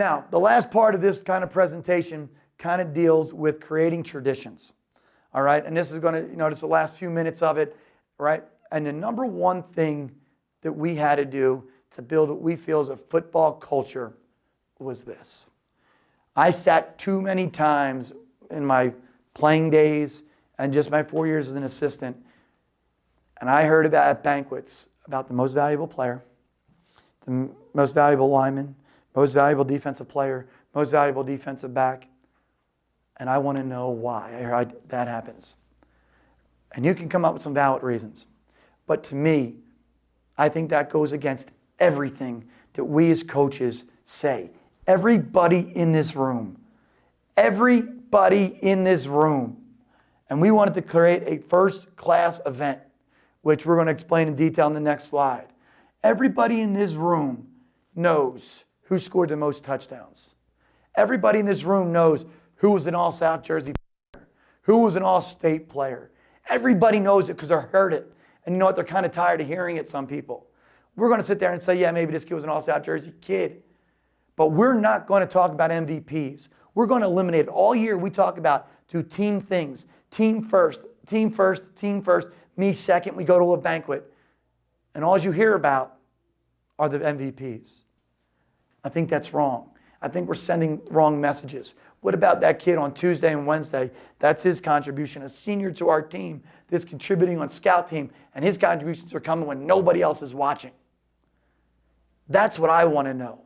Now, the last part of this kind of presentation kind of deals with creating traditions. All right, and this is going to, just the last few minutes of it, right? And the number one thing that we had to do to build what we feel is a football culture was this. I sat too many times in my playing days and just my 4 years as an assistant, and I heard about at banquets about the most valuable player, the most valuable lineman, most valuable defensive player, most valuable defensive back, and I want to know why that happens. And you can come up with some valid reasons, but to me, I think that goes against everything that we as coaches say. Everybody in this room, and we wanted to create a first-class event, which we're going to explain in detail in the next slide. Everybody in this room knows who scored the most touchdowns. Everybody in this room knows who was an All-South Jersey player, who was an All-State player. Everybody knows it because they heard it. And you know what? They're kind of tired of hearing it, some people. We're going to sit there and say, yeah, maybe this kid was an All-South Jersey kid. But we're not going to talk about MVPs. We're going to eliminate it. All year we talk about do team things. Team first, team first, team first. Me second. We go to a banquet. And all you hear about are the MVPs. I think that's wrong. I think we're sending wrong messages. What about that kid on Tuesday and Wednesday? That's his contribution, a senior to our team that's contributing on scout team, and his contributions are coming when nobody else is watching. That's what I want to know,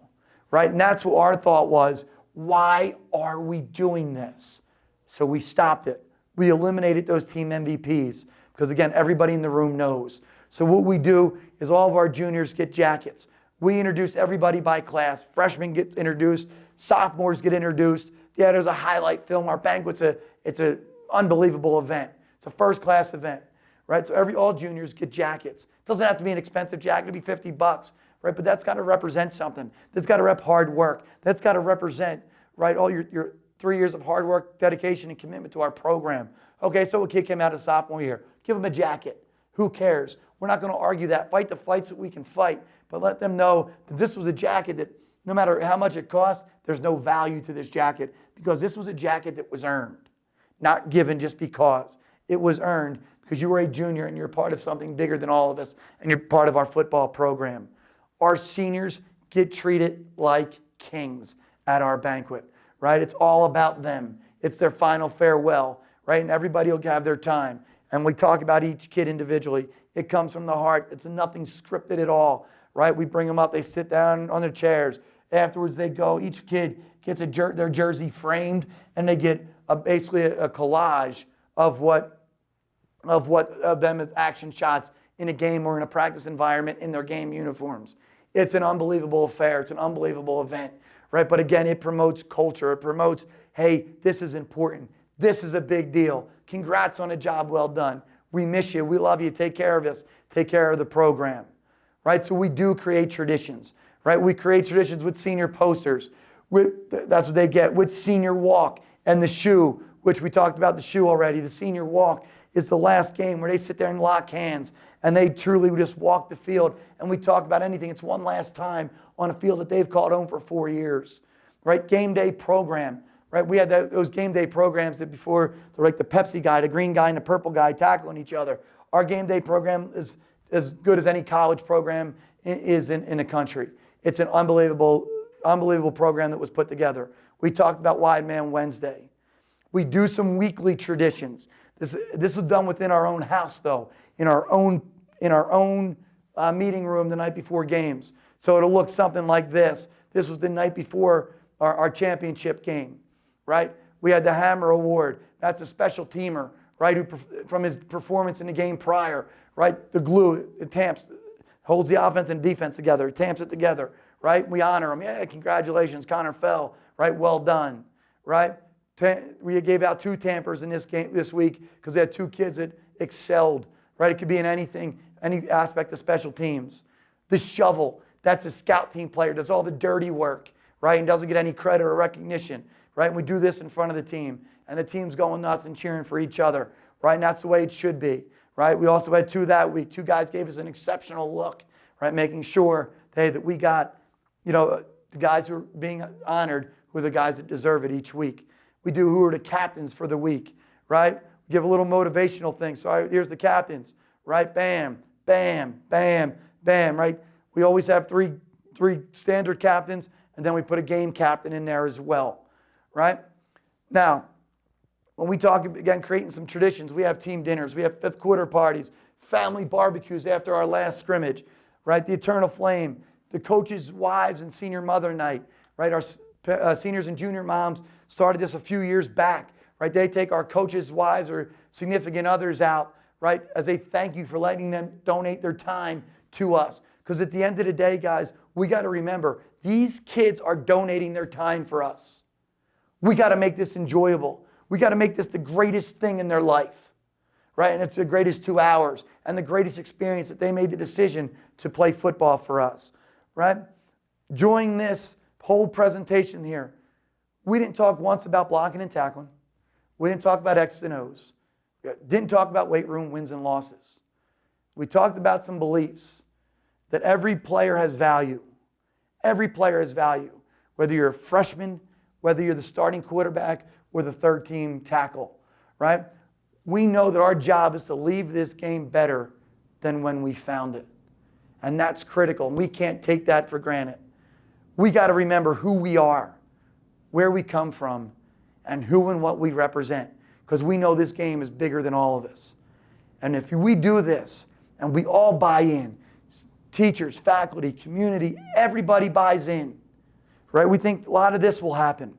right? And that's what our thought was. Why are we doing this? So we stopped it. We eliminated those team MVPs because, again, everybody in the room knows. So what we do is all of our juniors get jackets. We introduce everybody by class. Freshmen get introduced. Sophomores get introduced. Yeah, there's a highlight film. Our banquet's it's an unbelievable event. It's a first-class event, right? So all juniors get jackets. It doesn't have to be an expensive jacket. It'll be $50, right? But that's got to represent something. That's got to rep hard work. That's got to represent, right, all your 3 years of hard work, dedication, and commitment to our program. Okay, so a kid came out of sophomore year. Give him a jacket. Who cares? We're not going to argue that. Fight the fights that we can fight, but let them know that this was a jacket that no matter how much it costs, there's no value to this jacket because this was a jacket that was earned, not given just because. It was earned because you were a junior and you're part of something bigger than all of us and you're part of our football program. Our seniors get treated like kings at our banquet, right? It's all about them. It's their final farewell, right? And everybody will have their time. And we talk about each kid individually. It comes from the heart. It's nothing scripted at all, right? We bring them up. They sit down on their chairs. Afterwards, they go. Each kid gets their jersey framed, and they get basically a collage of them as action shots in a game or in a practice environment in their game uniforms. It's an unbelievable affair. It's an unbelievable event, right? But again, it promotes culture. It promotes, hey, this is important. This is a big deal. Congrats on a job well done. We miss you. We love you. Take care of us. Take care of the program, right? So we do create traditions, right? We create traditions with senior posters. That's what they get. With senior walk and the shoe, which we talked about the shoe already. The senior walk is the last game where they sit there and lock hands and they truly just walk the field and we talk about anything. It's one last time on a field that they've called home for 4 years, right? Game day program, right? We had those game day programs that before, they're like the Pepsi guy, the green guy, and the purple guy tackling each other. Our game day program is as good as any college program is in the country. It's an unbelievable program that was put together. We talked about Wide Man Wednesday. We do some weekly traditions. This is done within our own house, though, in our own meeting room the night before games. So it'll look something like this. This was the night before our championship game, right? We had the Hammer Award. That's a special teamer, right, who from his performance in the game prior, right? The glue, it tamps, holds the offense and defense together. It tamps it together, right? We honor him. Yeah, congratulations, Connor Fell, right? Well done, right? We gave out 2 tampers in this game this week because we had 2 kids that excelled, right? It could be in anything, any aspect of special teams. The shovel, that's a scout team player, does all the dirty work, right? And doesn't get any credit or recognition, right? And we do this in front of the team, and the team's going nuts and cheering for each other, right? And that's the way it should be, right? We also had 2 that week. 2 guys gave us an exceptional look, right? Making sure, hey, that we got, the guys who are being honored, who are the guys that deserve it each week. We do who are the captains for the week, right? We give a little motivational thing. So here's the captains, right? Bam, bam, bam, bam, right? We always have three standard captains, and then we put a game captain in there as well, right? Now, when we talk, again, creating some traditions, we have team dinners, we have fifth quarter parties, family barbecues after our last scrimmage, right? The Eternal Flame, the coaches' wives and senior mother night, right? Our seniors and junior moms started this a few years back, right? They take our coaches' wives or significant others out, right? As a thank you for letting them donate their time to us. Because at the end of the day, guys, we got to remember, these kids are donating their time for us. We got to make this enjoyable. We got to make this the greatest thing in their life, right? And it's the greatest 2 hours and the greatest experience that they made the decision to play football for us, right? During this whole presentation here, we didn't talk once about blocking and tackling. We didn't talk about X's and O's. Didn't talk about weight room wins and losses. We talked about some beliefs that every player has value. Every player has value, whether you're a freshman, whether you're the starting quarterback or the third team tackle, right? We know that our job is to leave this game better than when we found it. And that's critical. And we can't take that for granted. We got to remember who we are, where we come from, and who and what we represent. Because we know this game is bigger than all of us. And if we do this, and we all buy in, teachers, faculty, community, everybody buys in, right? We think a lot of this will happen,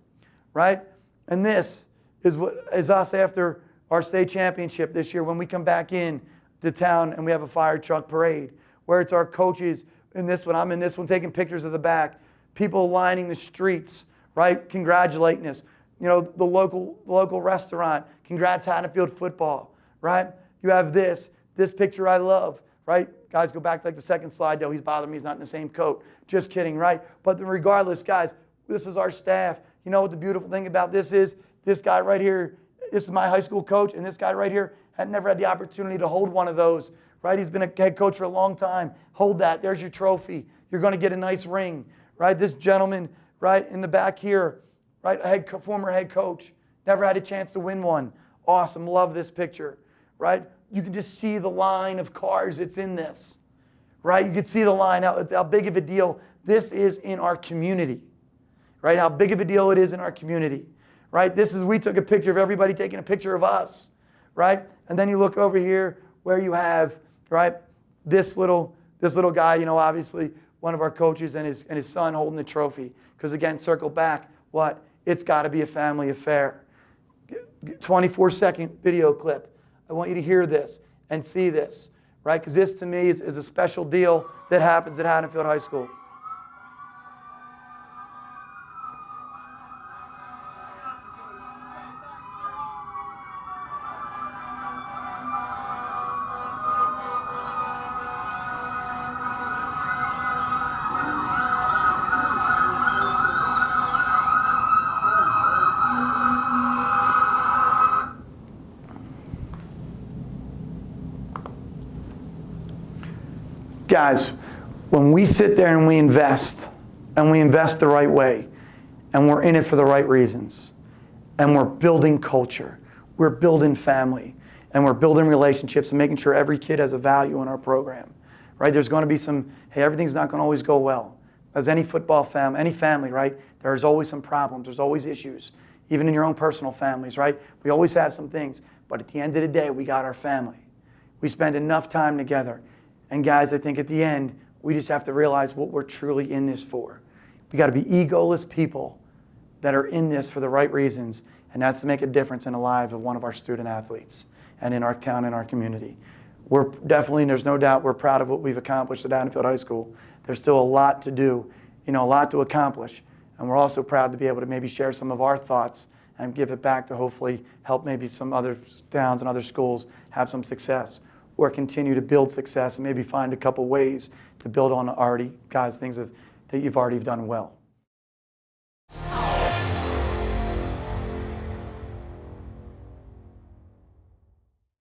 right? And this is us after our state championship this year when we come back in to town and we have a fire truck parade where it's our coaches in this one, I'm in this one taking pictures of the back, people lining the streets, right? Congratulating us. You know, the local restaurant, congrats Haddonfield football, right? You have this picture I love, right? Guys, go back to like the second slide though. He's bothering me, he's not in the same coat. Just kidding, right? But regardless, guys, this is our staff. You know what the beautiful thing about this is? This guy right here, this is my high school coach, and this guy right here had never had the opportunity to hold one of those, right? He's been a head coach for a long time. Hold that, there's your trophy. You're gonna get a nice ring, right? This gentleman right in the back here, right? Former head coach, never had a chance to win one. Awesome, love this picture, right? You can just see the line of cars that's in this, right? You can see the line, how big of a deal this is in our community, right? How big of a deal it is in our community, right? We took a picture of everybody taking a picture of us, right? And then you look over here where you have, right, this little guy, you know, obviously one of our coaches and his son holding the trophy. Because again, circle back, what? It's got to be a family affair. 24-second video clip. I want you to hear this and see this, right? Because this to me is a special deal that happens at Haddonfield High School. Guys, when we sit there and we invest the right way, and we're in it for the right reasons, and we're building culture, we're building family, and we're building relationships and making sure every kid has a value in our program, right? There's going to be hey, everything's not going to always go well. As any football family, any family, right? There's always some problems, there's always issues, even in your own personal families, right? We always have some things, but at the end of the day, we got our family. We spend enough time together. And guys, I think at the end, we just have to realize what we're truly in this for. We got to be egoless people that are in this for the right reasons, and that's to make a difference in the lives of one of our student athletes and in our town and our community. We're definitely, there's no doubt, we're proud of what we've accomplished at Haddonfield High School. There's still a lot to do, a lot to accomplish, and we're also proud to be able to maybe share some of our thoughts and give it back to hopefully help maybe some other towns and other schools have some success, or continue to build success and maybe find a couple ways to build on things that you've already done well.